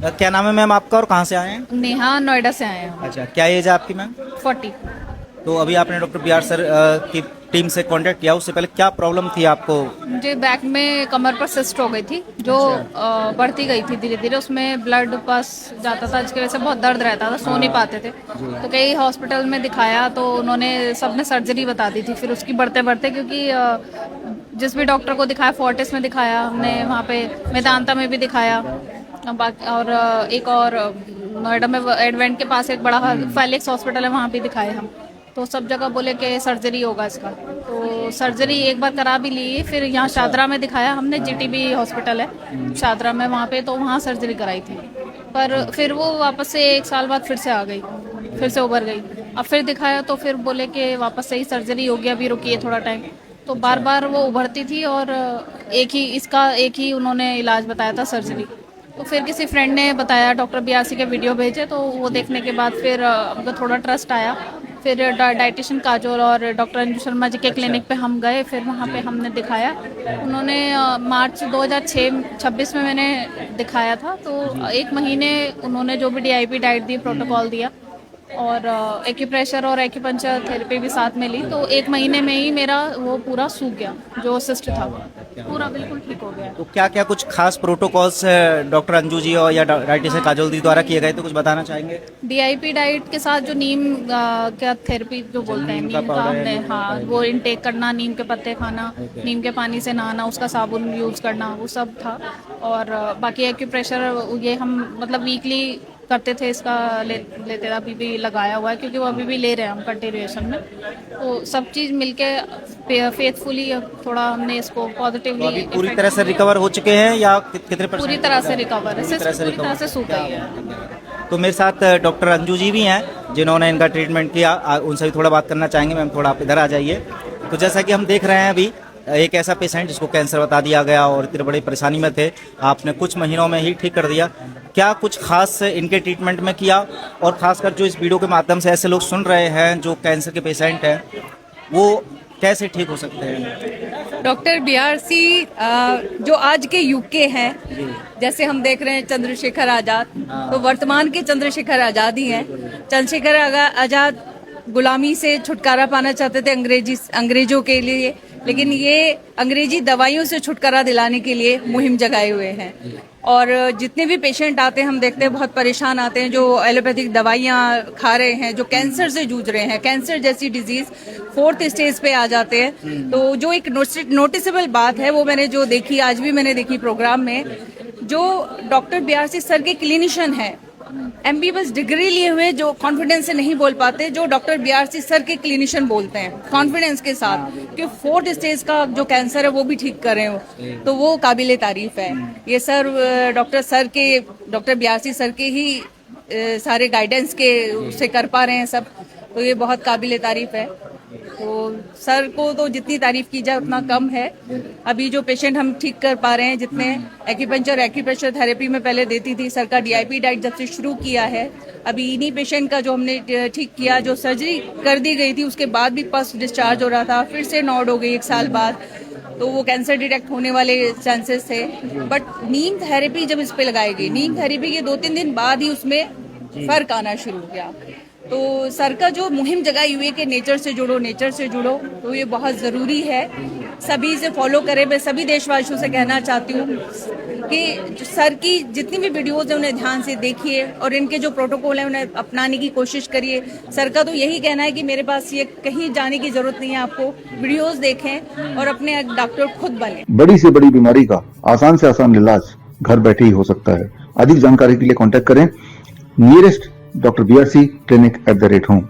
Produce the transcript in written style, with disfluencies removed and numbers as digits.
क्या नाम है मैम आपका और कहाँ से आए हैं? नेहा, नोएडा से आए हैं। अच्छा, क्या एज है आपकी मैम? 40। तो अभी आपने डॉक्टर बी आर सर की टीम से कांटेक्ट किया, उससे पहले क्या प्रॉब्लम थी आपको? मुझे बैक में कमर पर सिस्ट हो गई थी, जो बढ़ती गई थी धीरे धीरे। उसमें ब्लड पास जाता था, जिसकी वजह से बहुत दर्द रहता था, सो नहीं पाते थे। तो कई हॉस्पिटल में दिखाया तो उन्होंने सबने सर्जरी बता दी थी। फिर उसकी बढ़ते बढ़ते, क्योंकि जिस भी डॉक्टर को दिखाया, फोर्टिस में दिखाया हमने, वहाँ पे मेदांता में भी दिखाया, और एक और नोएडा में एडवेंट के पास एक बड़ा फेलिक्स हॉस्पिटल है, वहाँ भी दिखाए हम। तो सब जगह बोले कि सर्जरी होगा इसका। तो सर्जरी एक बार करा भी ली। फिर यहाँ शादरा में दिखाया हमने, जीटीबी हॉस्पिटल है शादरा में, वहाँ पे तो वहाँ सर्जरी कराई थी। पर फिर वो वापस से 1 साल बाद फिर से आ गई, फिर से उभर गई। अब फिर दिखाया तो फिर बोले कि वापस से ही सर्जरी होगी, अभी रुकिए थोड़ा टाइम। तो बार बार वो उभरती थी और एक ही उन्होंने इलाज बताया था, सर्जरी। तो फिर किसी फ्रेंड ने बताया, डॉक्टर बीआरसी के वीडियो भेजे, तो वो देखने के बाद फिर हमको थोड़ा ट्रस्ट आया। फिर डाइटिशियन काजोल और डॉक्टर अंजू शर्मा जी के क्लिनिक पे हम गए। फिर वहाँ पे हमने दिखाया। उन्होंने मार्च 2026 में मैंने दिखाया था। तो 1 महीने उन्होंने जो भी DIP डाइट दी, प्रोटोकॉल दिया, और एक्यूप्रेशर और एक्यूपंक्चर थेरेपी भी साथ में ली। तो 1 महीने में ही मेरा वो पूरा सूख गया, जो सिस्ट था पूरा बिल्कुल ठीक हो गया। तो क्या क्या कुछ खास प्रोटोकॉल्स डॉक्टर अंजू जी और या डाइटिशियन काजोल दी द्वारा किए गए, तो कुछ बताना चाहेंगे? DIP डाइट के साथ जो नीम क्या थेरेपी जो बोलते हैं, नीम का हमने, हाँ, वो इनटेक करना, नीम के पत्ते खाना, नीम के पानी से नहाना, उसका साबुन यूज करना, वो सब था। और बाकी एक्यूप्रेशर ये हम मतलब वीकली करते थे, इसका लेते थे। अभी भी लगाया हुआ है, क्योंकि वो अभी भी ले रहे हैं हम कंटिन्यूएशन में। तो सब चीज़ मिलके फेथफुली थोड़ा हमने इसको तो पॉजिटिवली। अभी पूरी तरह से रिकवर हो चुके हैं या कितने %? पूरी तरह से रिकवर है, पूरी तरह से सूख गई है। तो मेरे साथ डॉक्टर अंजू जी भी हैं, जिन्होंने इनका ट्रीटमेंट किया। उनसे भी थोड़ा बात करना चाहेंगे। मैम, थोड़ा आप इधर आ जाइए। तो जैसा कि हम देख रहे हैं, अभी एक ऐसा पेशेंट जिसको कैंसर बता दिया गया और इतनी बड़ी परेशानी में थे, आपने कुछ महीनों में ही ठीक कर दिया। क्या कुछ खास इनके ट्रीटमेंट में किया? और खासकर जो इस वीडियो के माध्यम से ऐसे लोग सुन रहे हैं जो कैंसर के पेशेंट हैं, वो कैसे ठीक हो सकते हैं? डॉक्टर BRC जो आज के युग के हैं, जैसे हम देख रहे हैं चंद्रशेखर आजाद, तो वर्तमान के चंद्रशेखर आजाद ही हैं। चंद्रशेखर आजाद गुलामी से छुटकारा पाना चाहते थे अंग्रेजों के लिए, लेकिन ये अंग्रेजी दवाइयों से छुटकारा दिलाने के लिए मुहिम जगाए हुए हैं। और जितने भी पेशेंट आते हैं, हम देखते हैं बहुत परेशान आते हैं, जो एलोपैथिक दवाइयाँ खा रहे हैं, जो कैंसर से जूझ रहे हैं, कैंसर जैसी डिजीज 4th स्टेज पे आ जाते हैं। तो जो एक नोटिसेबल बात है, वो मैंने जो देखी, आज भी मैंने देखी प्रोग्राम में, जो डॉक्टर BRC सर के क्लिनिशियन है, MBBS डिग्री लिए हुए, जो कॉन्फिडेंस से नहीं बोल पाते, जो डॉक्टर BRC सर के क्लिनिशियन बोलते हैं कॉन्फिडेंस के साथ कि 4th स्टेज का जो कैंसर है वो भी ठीक कर रहे हो, तो वो काबिले तारीफ है। ये सर डॉक्टर BRC सर के ही सारे गाइडेंस के से कर पा रहे हैं सब, तो ये बहुत काबिले तारीफ है। तो सर को तो जितनी तारीफ की जाए उतना कम है। अभी जो पेशेंट हम ठीक कर पा रहे हैं, जितने एक्यूप्रेशर थेरेपी में पहले देती थी, सर का DIP डाइट जब से शुरू किया है, अभी इन्हीं पेशेंट का जो हमने ठीक किया, जो सर्जरी कर दी गई थी उसके बाद भी पोस्ट डिस्चार्ज हो रहा था, फिर से नॉड हो गई 1 साल बाद, तो वो कैंसर डिटेक्ट होने वाले चांसेस थे। बट नीम थेरेपी जब इस पे लगाई गई, नीम थेरेपी के 2-3 दिन बाद ही उसमें फर्क आना शुरू हो गया। तो सर का जो मुहिम जगाई हुई है कि नेचर से जुड़ो, तो ये बहुत ज़रूरी है, सभी से फॉलो करें। मैं सभी देशवासियों से कहना चाहती हूँ कि सर की जितनी भी वीडियोज़ हैं उन्हें ध्यान से देखिए, और इनके जो प्रोटोकॉल हैं उन्हें अपनाने की कोशिश करिए। सर का तो यही कहना है कि मेरे पास ये कहीं जाने की ज़रूरत नहीं है, आपको वीडियोज़ देखें और अपने डॉक्टर खुद बने। बड़ी से बड़ी बीमारी का आसान से आसान इलाज घर बैठे ही हो सकता है। अधिक जानकारी के लिए कॉन्टैक्ट करें nearest doctor BRC clinic @ home।